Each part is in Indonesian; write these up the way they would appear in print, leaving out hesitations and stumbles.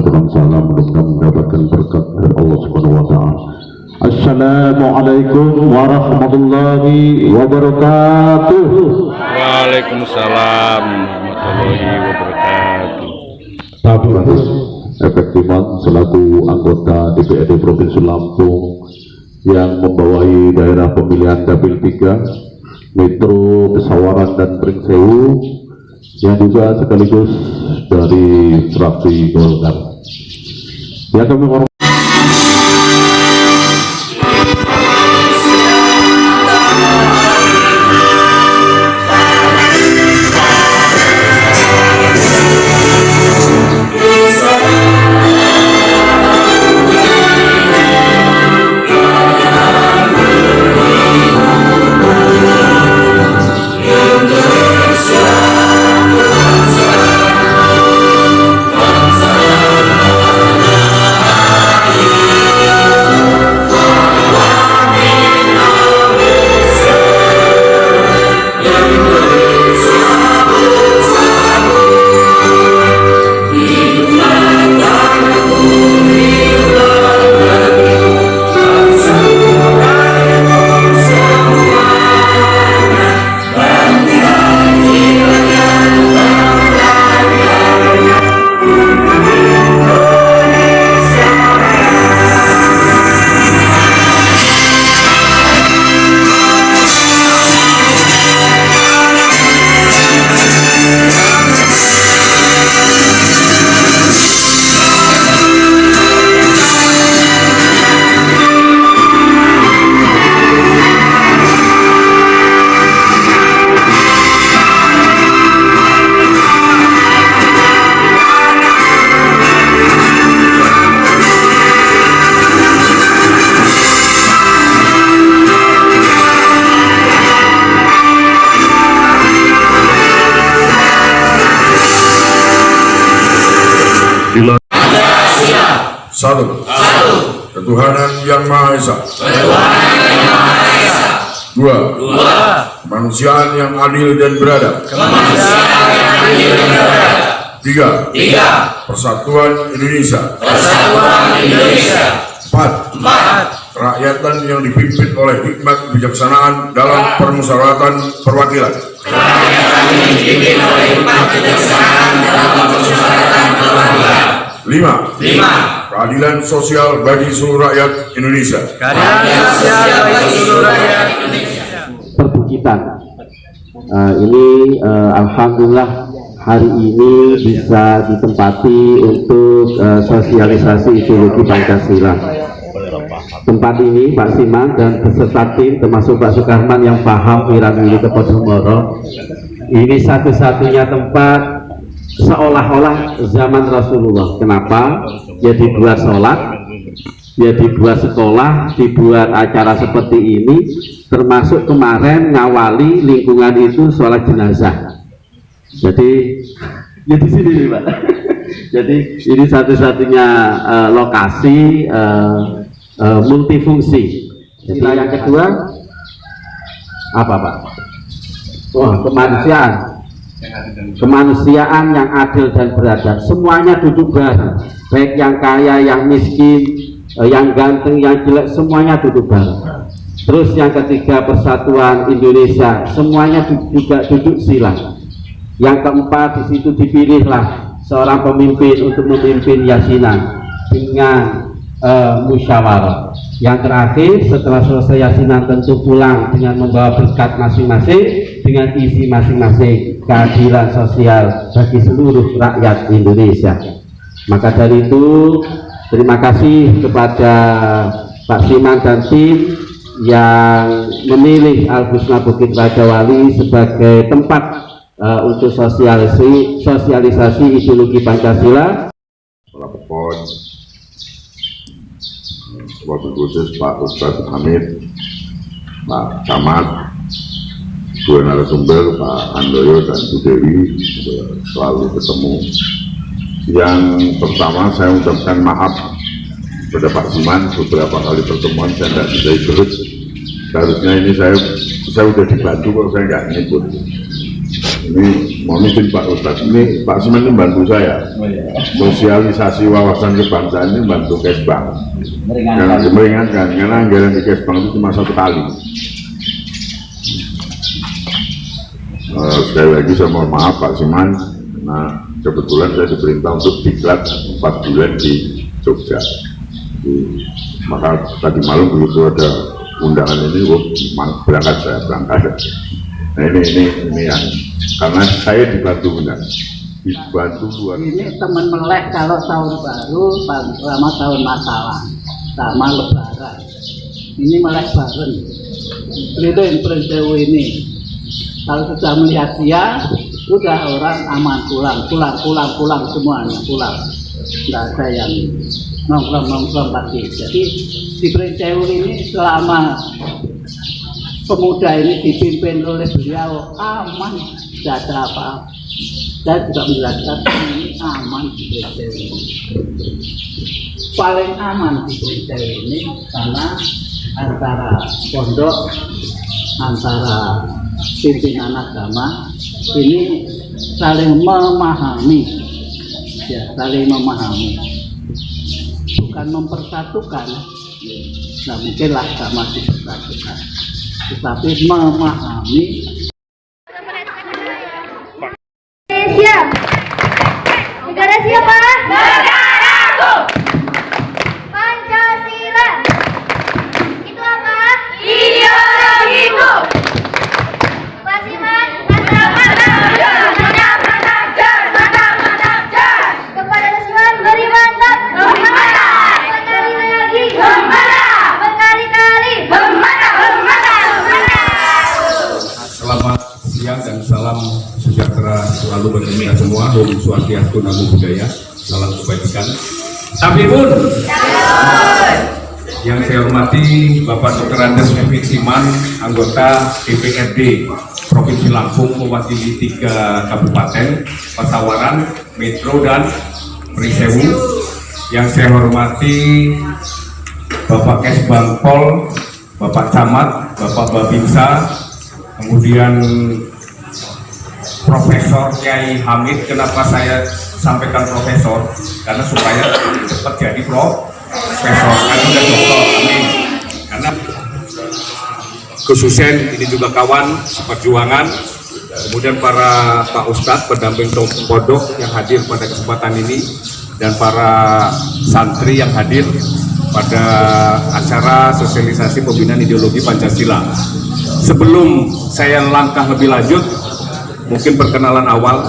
sebarang salam mudah-mudahan mendapatkan berkat dari Allah Subhanahu wa taala. Assalamualaikum warahmatullahi wabarakatuh. Waalaikumsalam warahmatullahi wabarakatuh. Pak Agus Efektiman selaku anggota DPRD Provinsi Lampung yang membawahi daerah pemilihan Dapil 3 Metro Pesawaran dan Pringsewu, yang juga sekaligus dari fraksi Golkar. Yang kami hormati Satu. Ketuhanan yang Maha Esa. Dua. Kemanusiaan yang adil dan beradab. Tiga. Persatuan Indonesia. Empat. Kerakyatan yang dipimpin oleh hikmat kebijaksanaan dalam permusyawaratan perwakilan. Lima. Keadilan sosial bagi seluruh rakyat Indonesia. Perbukitan. Ini alhamdulillah hari ini bisa ditempati untuk sosialisasi ideologi Pancasila. Tempat ini Pak Siman dan beserta tim termasuk Pak Sukarman yang paham Wiranggiri Kepodomoro, ini satu-satunya tempat seolah-olah zaman Rasulullah. Kenapa? Ya dibuat sholat, ya dibuat sekolah, dibuat acara seperti ini, termasuk kemarin ngawali lingkungan itu sholat jenazah. Jadi ya di sini nih, Pak. Jadi ini satu-satunya lokasi multifungsi. Jadi yang kedua apa, Pak? Wah, kemanusiaan yang adil dan beradab, semuanya duduk bareng, baik yang kaya, yang miskin, yang ganteng, yang jelek, semuanya duduk bareng. Terus yang ketiga, persatuan Indonesia, semuanya juga duduk sila. Yang keempat, di situ dipilihlah seorang pemimpin untuk memimpin yasinan dengan musyawarah. Yang terakhir, setelah selesai yasinan tentu pulang dengan membawa berkat masing-masing, dengan isi masing-masing, keadilan sosial bagi seluruh rakyat Indonesia. Maka dari itu, terima kasih kepada Pak Siman dan tim yang memilih Al-Husna Bukit Raja Wali sebagai tempat untuk sosialisasi ideologi Pancasila. Wabil khusus Pak Ustadz Hamid, Pak Camat, dua narasumber Pak Handoyo dan Bu Dewi, selalu ketemu. Yang pertama saya ucapkan maaf kepada Pak Siman, beberapa kali pertemuan saya tidak bisa ikut. Seharusnya ini saya sudah dibantu kalau saya nggak ngikut. Ini mohon izin Pak Ustadz, ini Pak Siman ini bantu saya. Sosialisasi wawasan kebangsaan ini bantu Kesbang. Meringankan, karena anggaran di Kesbang itu cuma 1 kali. Sekali lagi saya mohon maaf Pak Siman, nah kebetulan saya diperintah untuk diklat 4 bulan di Jogja. Maka tadi malam begitu ada undangan ini, berangkat saya berangkat. Nah ini yang karena saya dibantu benar, dibantu luar. Ini teman melek kalau tahun baru sama tahun masalah sama lebaran. Ini melek bareng. Keliling Perincewu ini. Kalau sudah melihat dia, udah orang aman pulang semuanya pulang. Nggak ada yang nongkrong lagi. Jadi di Perincewu ini selama pemuda ini dipimpin oleh beliau aman, tidak ada apa-apa. Saya juga menjelaskan ini aman di Perincewu. Paling aman di Perincewu ini karena antara pondok, antara pimpinan agama ini saling memahami, ya saling memahami, bukan mempersatukan. Nah mungkinlah agama dipersatukan, tetapi memahami. Siap. Negara siapa? Negaraku. Pancasila. Itu apa? Ideologiku. Pak Siman, mantap. Kepada Pak Siman beri mantap. Sekali lagi. Berkali-kali. Selamat siang dan salam sejahtera selalu bagi kita semua. Om Swastiastu, Namo Buddhaya, salam kebajikan. Tabibun. Yang saya hormati Bapak Dr. Andes Mevik Siman, anggota DPRD Provinsi Lampung, mewakili 3 kabupaten, Pasawaran, Metro dan Perincewu. Yang saya hormati Bapak Kesbang Pol, Bapak Camat, Bapak Babinsa, kemudian Profesor Kiai Hamid. Kenapa saya sampaikan profesor? Karena supaya cepat jadi profesor, karena udah doktor, amin. Karena khususnya ini juga kawan seperjuangan, kemudian para Pak Ustadz pendamping pondok yang hadir pada kesempatan ini, dan para santri yang hadir pada acara sosialisasi pembinaan ideologi Pancasila. Sebelum saya langkah lebih lanjut, mungkin perkenalan awal.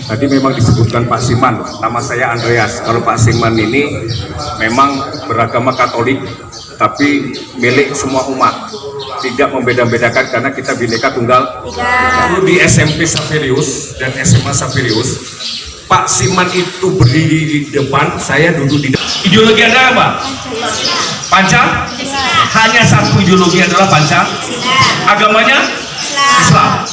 Tadi memang disebutkan Pak Siman, nama saya Andreas. Kalau Pak Siman ini memang beragama Katolik, tapi milik semua umat, tidak membeda-bedakan karena kita Bhinneka Tunggal Ika. Di SMP Saverius dan SMA Saverius, Pak Siman itu berdiri di depan, saya duduk di depan. Ideologi Anda apa? Pancasila. Hanya satu ideologi adalah Pancasila. Agamanya Islam.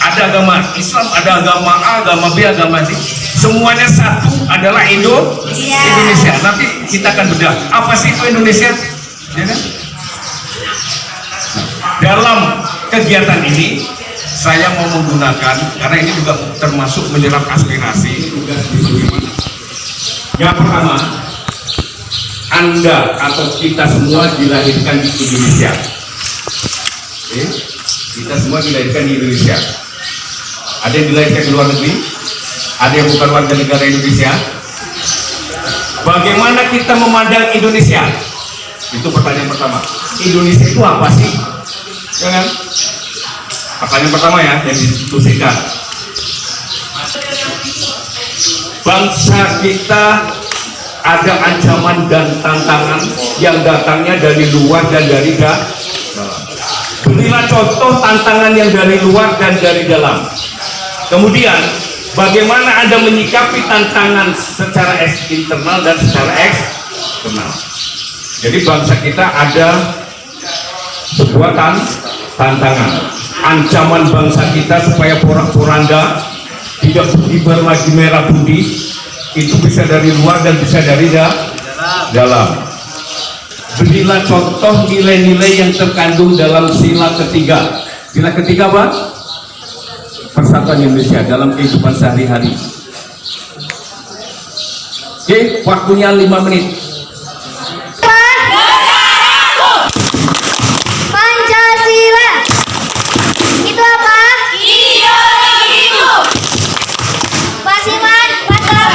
Ada agama Islam, ada agama A, agama B, agama C. Semuanya satu adalah Indonesia. Nanti kita akan bedah apa sih itu Indonesia. Ya kan? Dalam kegiatan ini saya mau menggunakan, karena ini juga termasuk menyerap aspirasi. Yang pertama, Anda atau kita semua dilahirkan di Indonesia. Kita semua dilahirkan di Indonesia. Ada yang dilahirkan di luar negeri, ada yang bukan warga negara Indonesia. Bagaimana kita memandang Indonesia? Itu pertanyaan pertama. Indonesia itu apa sih? Jangan. Pertanyaan pertama ya, yang dituliskan. Bangsa kita ada ancaman dan tantangan yang datangnya dari luar dan dari dalam. Berilah contoh tantangan yang dari luar dan dari dalam. Kemudian, bagaimana Anda menyikapi tantangan secara internal dan secara eksternal. Jadi bangsa kita ada sebuah tantangan. Ancaman bangsa kita supaya porak-poranda, tidak beribar lagi merah putih, itu bisa dari luar dan bisa dari dalam. Berilah contoh nilai-nilai yang terkandung dalam sila ketiga. Sila ketiga apa? persatuan Indonesia dalam kehidupan sehari-hari. Oke, waktunya 5 menit. Pancasila itu apa? Ideologiku. Pasiman, mantap.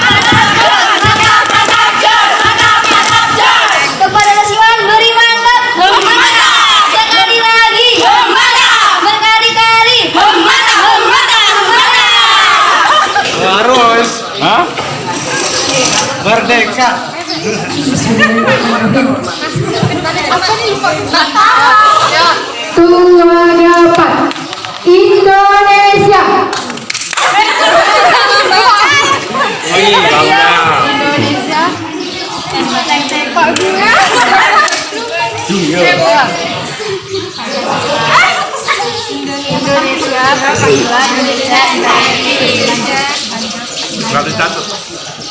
Kepada Pasiman beri mantap. Sekali lagi. Berkali-kali. Harus Hah? merdeka. Tua dapat Indonesia.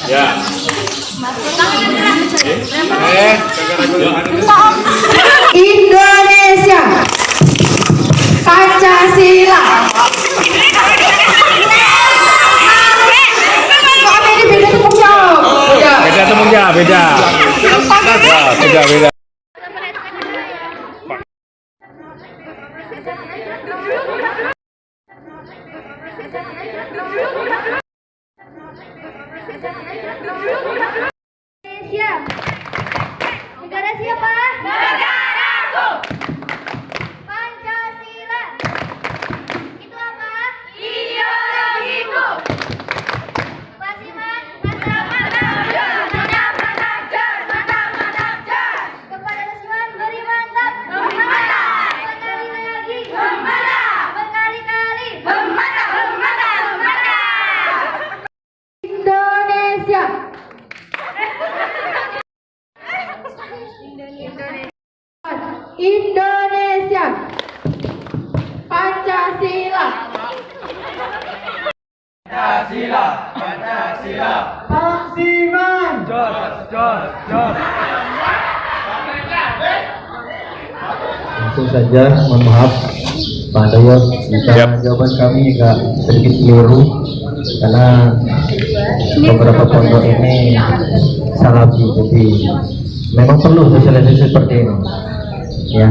Ya. Indonesia. Pancasila. Kok ini beda tepuk jawab? Beda temunya, beda. Ya, beda. Indonesia. Negara siapa? Negaraku. Pancasila itu apa? Ideologiku. Pasiman, mantap. Kepada Pasiman beri mantap. Sekali lagi. Berkali-kali. Indonesia. Indonesia. Pancasila. Paksiman. Langsung saja, mohon maaf Pak Handoyo, jika jawaban kami agak sedikit keliru karena beberapa pondok ini salafi, jadi memang perlu sosialisasi seperti ini ya.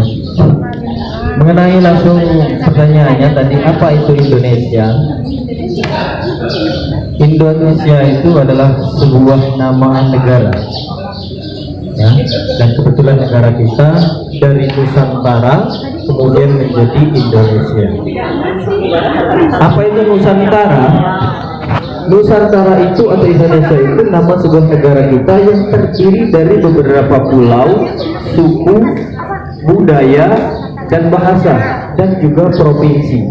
Mengenai langsung pertanyaannya tadi, apa itu Indonesia? Indonesia itu adalah sebuah nama negara ya, dan kebetulan negara kita dari Nusantara kemudian menjadi Indonesia. Apa itu Nusantara? Nusantara itu atau Indonesia itu nama sebuah negara kita yang terdiri dari beberapa pulau, suku, budaya, dan bahasa, dan juga provinsi.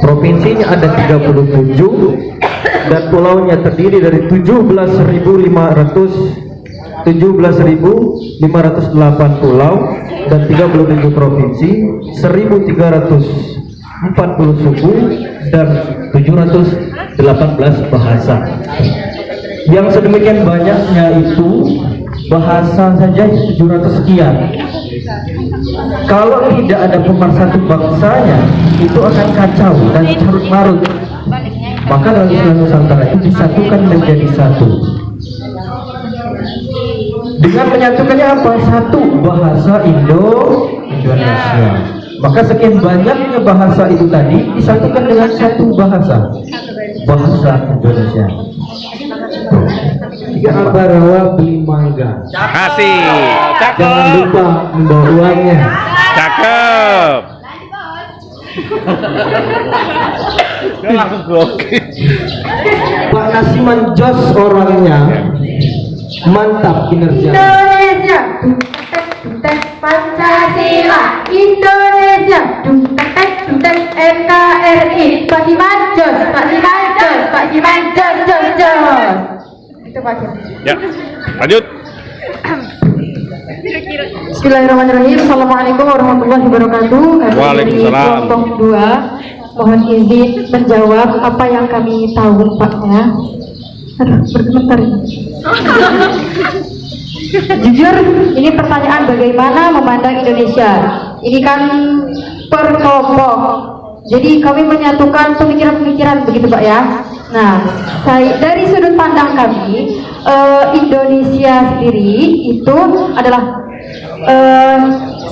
Provinsinya ada 37 dan pulaunya terdiri dari 17.508 pulau dan 30.000 provinsi, 1.340 suku dan 718 bahasa. Yang sedemikian banyaknya itu bahasa saja 700 sekian. Kalau tidak ada pemersatu bangsanya, itu akan kacau dan carut marut. Maka dalam Islam Nusantara itu disatukan menjadi satu. Dengan menyatukannya apa? Satu bahasa Indonesia. Maka sekian banyaknya bahasa itu tadi disatukan dengan satu bahasa Indonesia. Jika Ambarawa beli mangga, Kasih. jangan lupa membawa uangnya. Cakep. Langsung oke. Pak Nasiman jos orangnya mantap kinerja. Indonesia. Dutek Pancasila. Indonesia. Dutek NKRI. Pak Siman jos. Itu Pak Siman. Ya. Lanjut. Bismillahirrahmanirrahim. Assalamualaikum warahmatullahi wabarakatuh. Kami Waalaikumsalam. dari kelompok 2 mohon izin menjawab apa yang kami tahu Pak ya. Aduh, bergemetar ini. Jujur, ini pertanyaan bagaimana memandang Indonesia. Ini kan per kelompok. Jadi kami menyatukan pemikiran-pemikiran begitu Pak ya. Nah, dari sudut pandang kami, Indonesia sendiri itu adalah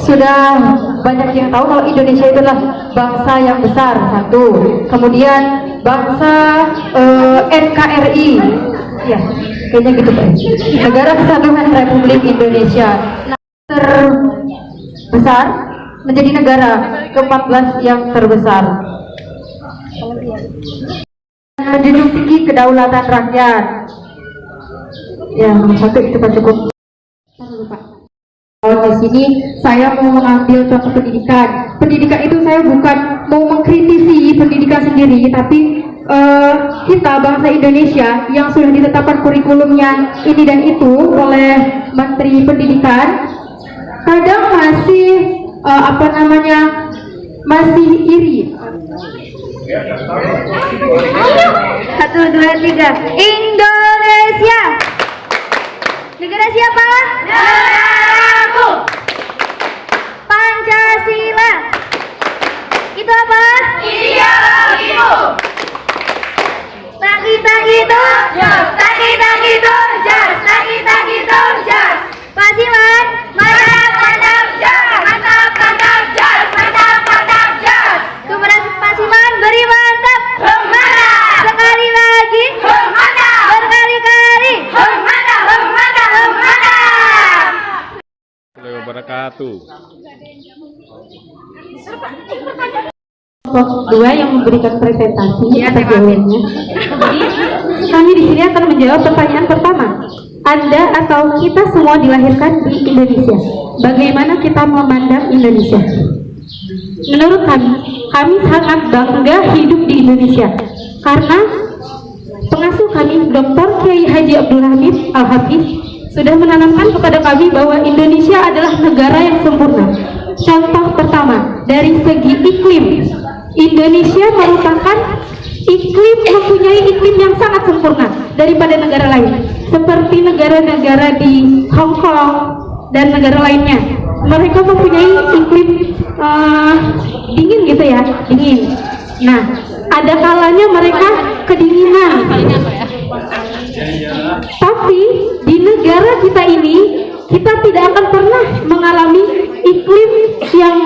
sudah banyak yang tahu kalau Indonesia itu adalah bangsa yang besar, satu. Kemudian bangsa NKRI, ya kayaknya gitu Pak. Negara Kesatuan Republik Indonesia. Nah, terbesar menjadi negara ke-14 yang terbesar. Menjunjung tinggi kedaulatan rakyat. Ya, nomor satu itu Pak cukup. Di sini saya mau mengambil contoh pendidikan. Pendidikan itu saya bukan mau mengkritisi pendidikan sendiri, tapi kita bangsa Indonesia yang sudah ditetapkan kurikulumnya ini dan itu oleh Menteri Pendidikan, kadang masih masih iri. 1, 2, 3. Indonesia. Negara siapa? Negaraku. Pancasila. Itu apa? Ideologimu. Taki-taki jas, taki-taki jas, taki-taki jas. Pasilan, mantap jas, mantap jas, mantap jas. Kepada Pasilan beri mantap. Mantap. Sekali lagi. Mantap. Berkali-kali. Mantap, mantap, mantap. Wabarakatuh. Kelompok 2 yang memberikan presentasi atas jawabannya. Kami di sini akan menjawab pertanyaan pertama. Anda atau kita semua dilahirkan di Indonesia. Bagaimana kita memandang Indonesia? Menurut kami sangat bangga hidup di Indonesia karena pengasuh kami Dr. Kiai Haji Abdul Hamid Al-Hafiz sudah menanamkan kepada kami bahwa Indonesia adalah negara yang sempurna. Contoh pertama, dari segi iklim, Indonesia merupakan mempunyai iklim yang sangat sempurna daripada negara lain, seperti negara-negara di Hong Kong dan negara lainnya. Mereka mempunyai iklim dingin gitu ya, dingin. Nah, ada kalanya mereka kedinginan. Tapi di negara kita ini, kita tidak akan pernah mengalami iklim yang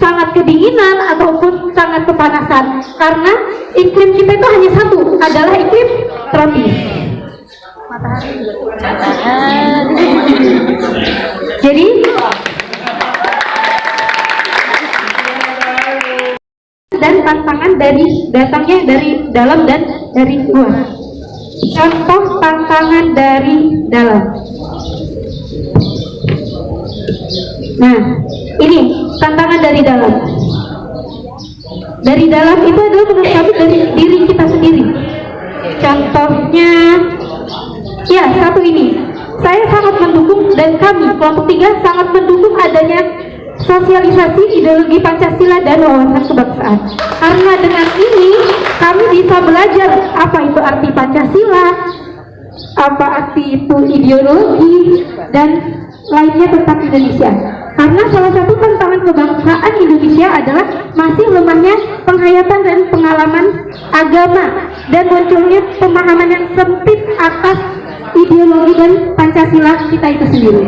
sangat kedinginan ataupun sangat kepanasan, karena iklim kita itu hanya satu, adalah iklim tropis. Jadi dan tantangan datangnya dari dalam dan dari luar. Contoh tantangan dari dalam. Nah, ini tantangan dari dalam. Dari dalam itu adalah menurut kami dari diri kita sendiri. Contohnya, ya satu ini. Saya sangat mendukung dan kami kelompok 3 sangat mendukung adanya sosialisasi ideologi Pancasila dan wawasan kebangsaan. Karena dengan ini kami bisa belajar apa itu arti Pancasila, apa arti itu ideologi, dan lainnya tentang Indonesia. Karena salah satu tantangan kebangsaan Indonesia adalah masih lemahnya penghayatan dan pengalaman agama dan munculnya pemahaman yang sempit atas ideologi dan Pancasila kita itu sendiri.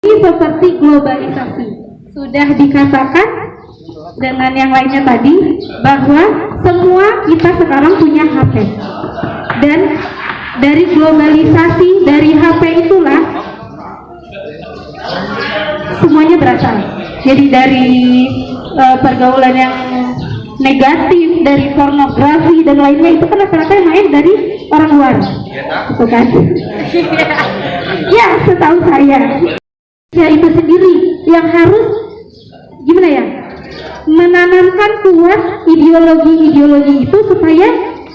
Ini seperti globalisasi. Sudah dikatakan dengan yang lainnya tadi bahwa semua kita sekarang punya HP. Dan dari globalisasi, dari HP itulah semuanya berasal. Jadi dari pergaulan yang negatif, dari pornografi dan lainnya itu kan rata-rata yang main dari orang luar, gitu kan? Ya, setahu saya itu sendiri yang harus gimana ya, menanamkan kuat ideologi itu supaya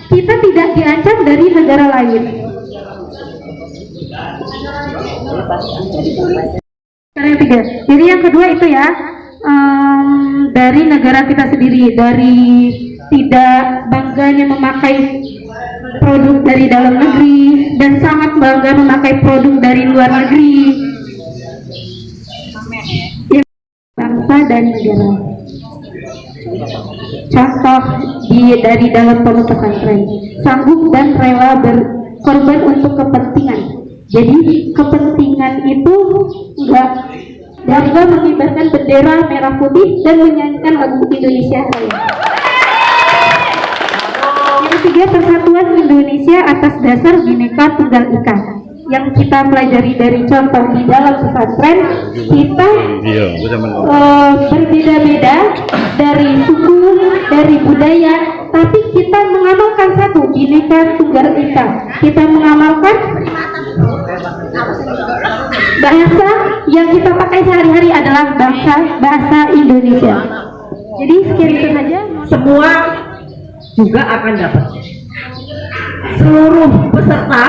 kita tidak diancam dari negara lain. Yang ketiga, jadi yang kedua itu ya, dari negara kita sendiri, dari tidak bangganya memakai produk dari dalam negeri dan sangat bangga memakai produk dari luar negeri, bangsa dan negara. Contoh dari dalam pondok pesantren, sanggup dan rela berkorban untuk kepentingan. Jadi kepentingan itu enggak mengibarkan bendera merah putih dan menyanyikan lagu Indonesia Raya. Yang ketiga, persatuan Indonesia atas dasar Bhinneka Tunggal Ika. Yang kita pelajari dari contoh di dalam pesantren, kita berbeda-beda dari suku, dari budaya, tapi kita mengamalkan satu, Bhinneka Tunggal Ika. Kita mengamalkan bahasa yang kita pakai sehari-hari adalah bahasa Indonesia. Jadi sekian itu saja. Semua juga akan dapat. Seluruh peserta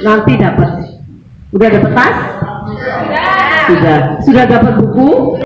nanti dapat. Udah dapat tas? Sudah dapat buku?